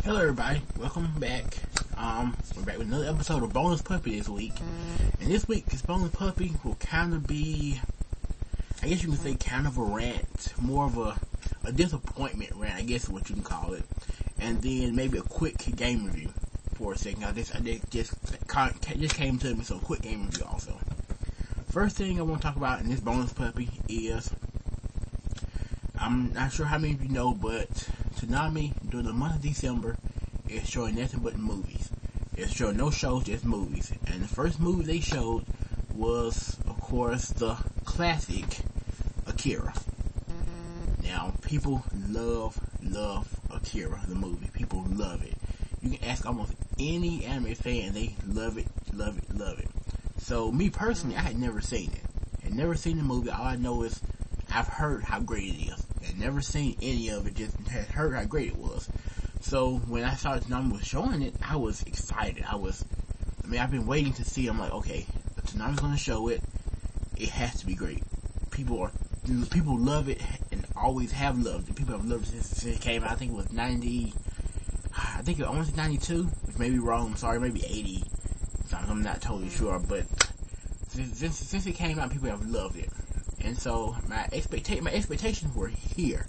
Hello everybody, welcome back. We're back with another episode of Bonus Puppy this week. And this week's Bonus Puppy will kind of be, I guess you can say kind of a rant, more of a disappointment rant, I guess is what you can call it. And then maybe a quick game review for a second. I just came to me, so a quick game review also. First thing I want to talk about in this Bonus Puppy is, I'm not sure how many of you know, but Toonami, during the month of December, is showing nothing but movies. It's showing no shows, just movies. And the first movie they showed was, of course, the classic Akira. Now, people love Akira, the movie. People love it. You can ask almost any anime fan, they love it. So, me personally, I had never seen it. I had never seen the movie. All I know is I've heard how great it is. I'd never seen any of it, just had heard how great it was. So when I saw Toonami was showing it, I was excited. I've been waiting to see. I'm like, okay, Toonami's gonna show it. It has to be great. People love it and always have loved it. People have loved it since it came out. I think it was 90. I think it was 92. Which may be wrong. I'm sorry, maybe 80. I'm not totally sure, but since it came out, people have loved it. And so my expectations were here.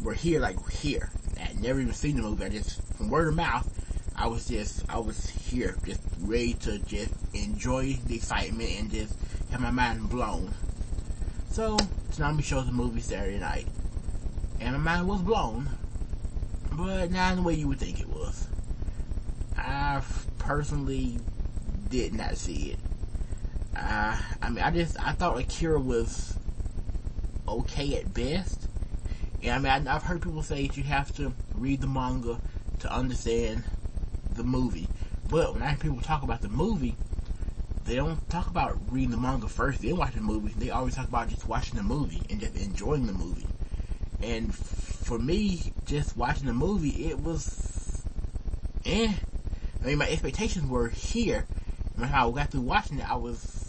I had never even seen the movie. I just, from word of mouth, I was here, just ready to just enjoy the excitement and just have my mind blown. So Toonami shows the movie Saturday night, and my mind was blown, but not in the way you would think it was. I personally did not see it. I thought Akira was okay at best. And I've heard people say that you have to read the manga to understand the movie. But when I hear people talk about the movie, they don't talk about reading the manga first, then watching the movie. They always talk about just watching the movie and just enjoying the movie. And for me, just watching the movie, it was my expectations were here. When I got through watching it, I was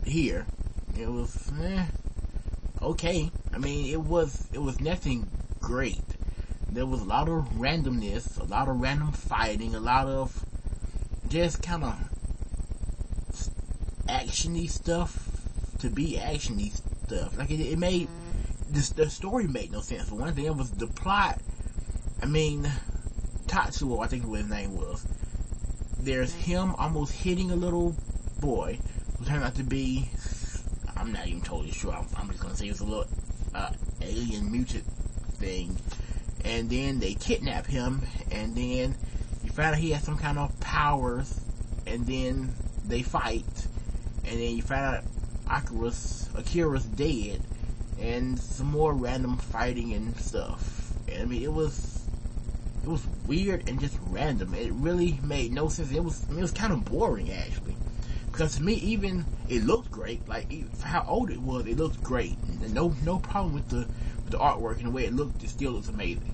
here. It was okay. It was nothing great. There was a lot of randomness, a lot of random fighting, a lot of just kind of actiony stuff to be actiony stuff. Like it made the story made no sense. For one thing, it was the plot. Tatsuo, I think what his name was. There's him almost hitting a little boy who turned out to be, I'm not even totally sure, I'm just gonna say it's a little alien mutant thing. And then they kidnap him, and then you find out he has some kind of powers, and then they fight, and then you find out Akira's dead, and some more random fighting and stuff. And it was weird and just random. It really made no sense. It was kind of boring, actually, because to me, even it looked great. Like for how old it was, it looked great. And no problem with the artwork and the way it looked. It still looks amazing.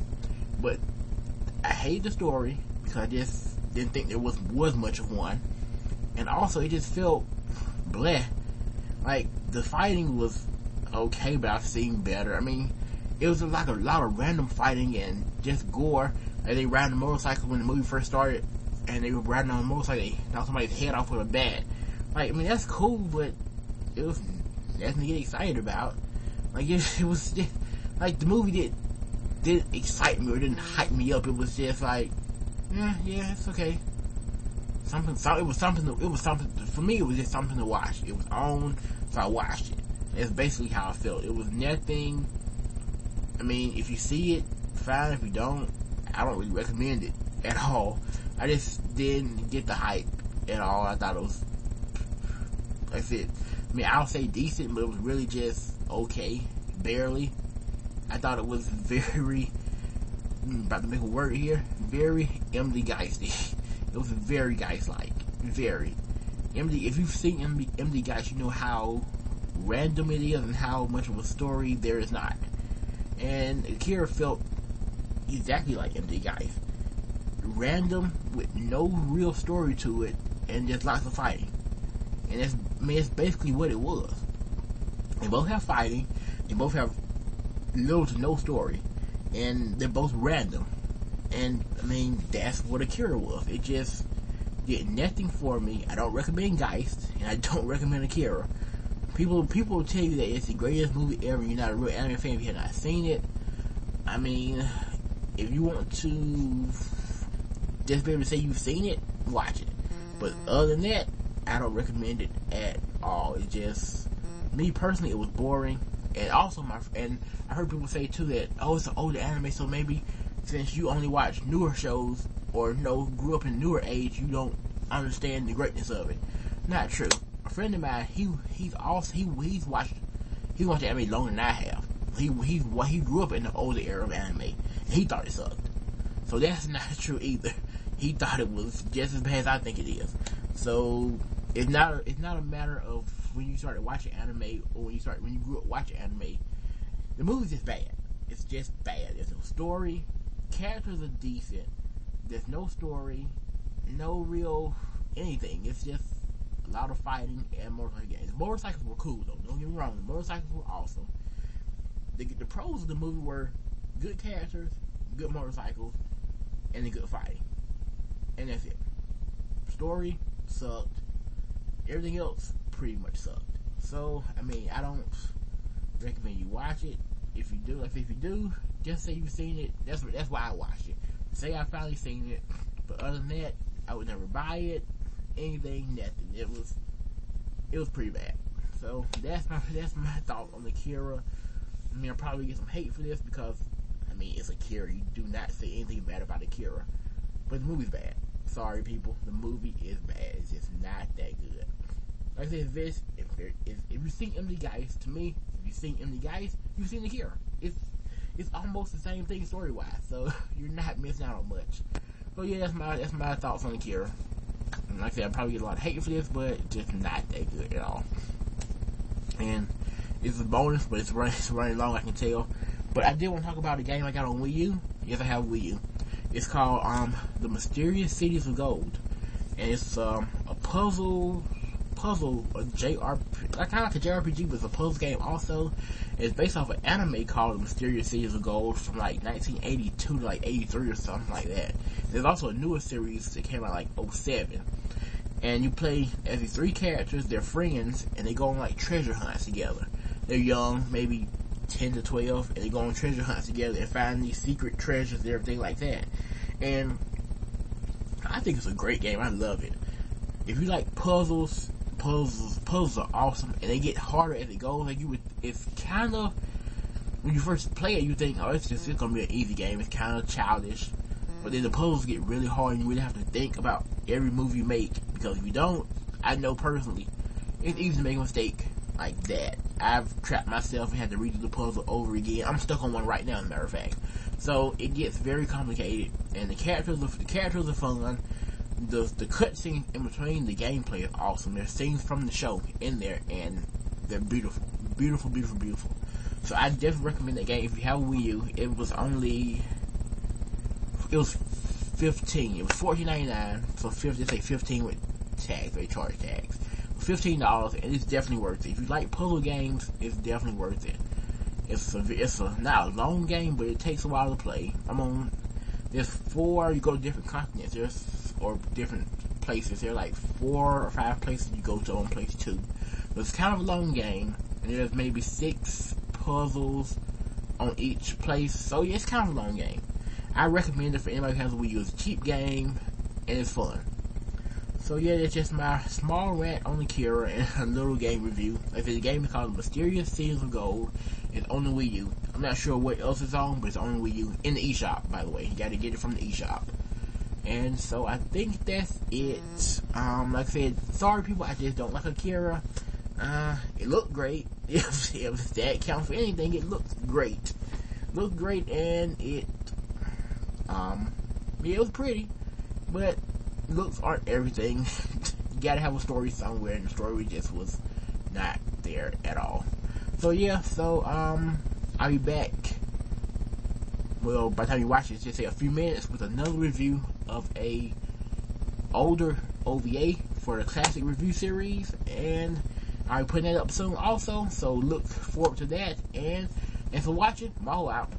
But I hate the story because I just didn't think there was much of one, and also it just felt bleh. Like the fighting was okay, but I've seen better. It was like a lot of random fighting and just gore. Like they ride on a motorcycle when the movie first started, and they were riding on a motorcycle, they knocked somebody's head off with a bat. That's cool, but it was nothing to get excited about. It was just, like, the movie didn't excite me or didn't hype me up. It was just like, yeah, it's okay. It was something, for me, it was just something to watch. It was on, so I watched it. That's basically how I felt. It was nothing, if you see it, fine. If you don't, I don't really recommend it at all. I just didn't get the hype at all. I thought it was, like I said, I'll say decent, but it was really just okay, barely. I thought it was very, about to make a word here, very MD Geisty. It was very Geist-like, very. If you've seen MD Geist, you know how random it is and how much of a story there is not. And Akira felt exactly like MD Geist. Random with no real story to it and just lots of fighting. And it's basically what it was. They both have fighting, they both have little to no story, and they're both random. And I mean, that's what Akira was. It just did nothing for me. I don't recommend Geist, and I don't recommend Akira. People will tell you that it's the greatest movie ever. You're not a real anime fan if you have not seen it. I mean, if you want to just be able to say you've seen it, watch it. But other than that, I don't recommend it at all. It just, me personally, it was boring. And also, I heard people say too that, oh, it's an older anime, so maybe since you only watch newer shows or grew up in newer age, you don't understand the greatness of it. Not true. A friend of mine, he watched anime longer than I have. He grew up in the older era of anime, and he thought it sucked. So that's not true either. He thought it was just as bad as I think it is. So it's not a matter of when you started watching anime or when you grew up watching anime. The movie's just bad. It's just bad. There's no story. Characters are decent. There's no story, no real anything. It's just a lot of fighting and motorcycle games. Motorcycles were cool though. Don't get me wrong. The motorcycles were awesome. The pros of the movie were good characters, good motorcycles, and the good fighting. And that's it. Story sucked. Everything else pretty much sucked. So I mean, I don't recommend you watch it. If you do, just say you've seen it. That's why I watched it. Say I finally seen it. But other than that, I would never buy it. Anything, nothing. It was pretty bad. So that's my thought on Akira. I mean, I'll probably get some hate for this because I mean it's Akira. You do not say anything bad about Akira. But the movie's bad. Sorry, people. The movie is bad. It's just not that good. Like I said, if you've seen Emily Geist, to me, if you've seen Emily Geist, you've seen Akira. It's almost the same thing story wise, so you're not missing out on much. So yeah, that's my thoughts on Akira. And like I said, I'll probably get a lot of hate for this, but just not that good at all. And it's a bonus, but it's running long, I can tell. But I did want to talk about a game I got on Wii U. Yes, I have Wii U. It's called The Mysterious Cities of Gold, and it's a puzzle, a JRPG, kind of like a JRPG, but it's a puzzle game also. It's based off an anime called The Mysterious Cities of Gold from like 1982 to like 83 or something like that. There's also a newer series that came out like 07. And you play as these three characters, they're friends, and they go on like treasure hunts together. They're young, maybe 10 to 12, and they go on treasure hunts together and find these secret treasures and everything like that. And I think it's a great game. I love it. If you like puzzles are awesome, and they get harder as it goes. It's kind of, when you first play it, you think, oh, it's gonna be an easy game. It's kind of childish, but then the puzzles get really hard, and you really have to think about every move you make. Because if you don't, I know personally, it's easy to make a mistake like that. I've trapped myself and had to redo the puzzle over again. I'm stuck on one right now, as a matter of fact. So it gets very complicated, and the characters are fun. The cutscenes in between the gameplay is awesome. There's scenes from the show in there, and they're beautiful. Beautiful, beautiful, beautiful. So I definitely recommend that game. If you have a Wii U, it was $15. It was $14.99, so they say 15 with tags. They charge tags. $15, and it's definitely worth it. If you like puzzle games, it's definitely worth it. It's not a long game, but it takes a while to play. There's 4, you go to different continents, or different places. There are like 4 or 5 places you go to on place 2. But it's kind of a long game, and there's maybe 6 puzzles on each place. So yeah, it's kind of a long game. I recommend it for anybody who has a Wii U. It's a cheap game, and it's fun. So yeah, that's just my small rant on Akira and a little game review. Like I said, the game is called Mysterious Cities of Gold. It's on the Wii U. I'm not sure what else it's on, but it's on the Wii U. In the eShop, by the way. You gotta get it from the eShop. And so I think that's it. Like I said, sorry people, I just don't like Akira. It looked great. If that counts for anything, it looked great. Looked great, and it was pretty. But looks aren't everything. You gotta have a story somewhere, and the story just was not there at all. So yeah, I'll be back. Well, by the time you watch it, just say a few minutes with another review of a older OVA for the classic review series, and I'll be putting that up soon also. So look forward to that. And for watching, Maho out.